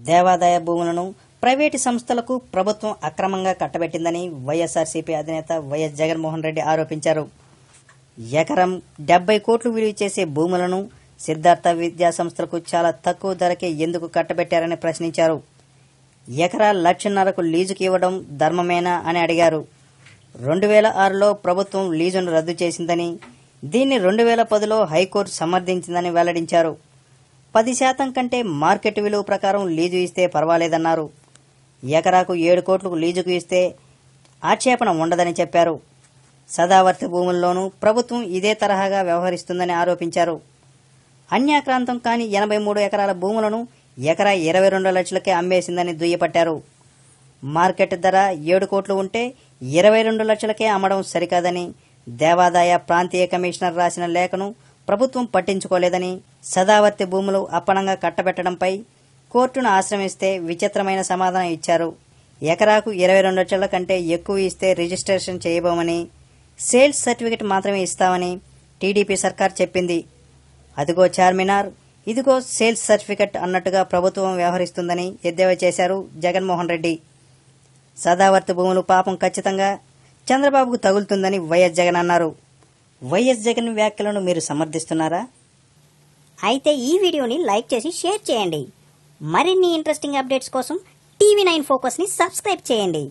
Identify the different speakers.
Speaker 1: దేవాదాయ భూములను ప్రైవేటు సంస్థలకు ప్రభుత్వం అక్రమంగా కట్టబెట్టిందని వైఎస్ఆర్సీపీ అధినేత వైఎస్ జగన్మోహన్ రెడ్డి ఆరోపించారు. ఎకరం 70 కోట్లు విలువ చేసే భూములను సిద్ధార్థ విద్యా సంస్థలకు చాలా తక్కువ ధరకే ఎందుకు కట్టబెట్టారని ప్రశ్నించారు. ఎకరా 1,50,000కు లీజుకు ఇవ్వడం ధర్మమేనా అని అడిగారు. 2006లో ప్రభుత్వం లీజును రద్దు చేసిందని, దీన్ని 2010లో హైకోర్టు సమర్థించిందని వెల్లడించారు. 10% కంటే మార్కెట్ విలువ ప్రకారం లీజు ఇస్తే పర్వాలేదన్నారు. ఎకరాకు 7 కోట్లకు లీజుకు ఇస్తే ఆక్షేపణ ఉండదని చెప్పారు. సదావర్తి భూముల్లోనూ ప్రభుత్వం ఇదే తరహాగా వ్యవహరిస్తుందని ఆరోపించారు. అన్యాక్రాంతం కాని 83 ఎకరాల భూములను ఎకరా 22 లక్షలకే అమ్మేసిందని దుయ్యపట్టారు. మార్కెట్ ధర 7 కోట్లు ఉంటే 22 లక్షలకే అమ్మడం సరికాదని, దేవాదాయ ప్రాంతీయ కమిషనర్ రాసిన లేఖను ప్రభుత్వం పట్టించుకోలేదని, సదావర్తి భూములు అప్పనంగా కట్టబెట్టడంపై కోర్టును ఆశ్రయిస్తే విచిత్రమైన సమాధానం ఇచ్చారు. ఎకరాకు 22 లక్షల కంటే ఎక్కువ ఇస్తే రిజిస్ట్రేషన్ చేయబోమని, సేల్స్ సర్టిఫికెట్ మాత్రమే ఇస్తామని టీడీపీ సర్కార్ చెప్పింది. అదిగో చార్మినార్, ఇదిగో సేల్స్ సర్టిఫికెట్ అన్నట్టుగా ప్రభుత్వం వ్యవహరిస్తుందని ఎద్దేవా చేశారు జగన్మోహన్ రెడ్డి. సదావర్తి భూములు పాపం ఖచ్చితంగా చంద్రబాబుకు తగులుతుందని వైఎస్ జగన్ అన్నారు. వైఎస్ జగన్ వ్యాఖ్యలను మీరు సమర్థిస్తున్నారా?
Speaker 2: అయితే ఈ వీడియోని లైక్ చేసి షేర్ చేయండి. మరిన్ని ఇంట్రెస్టింగ్ అప్డేట్స్ కోసం టీవీ9 ఫోకస్ని సబ్స్క్రైబ్ చేయండి.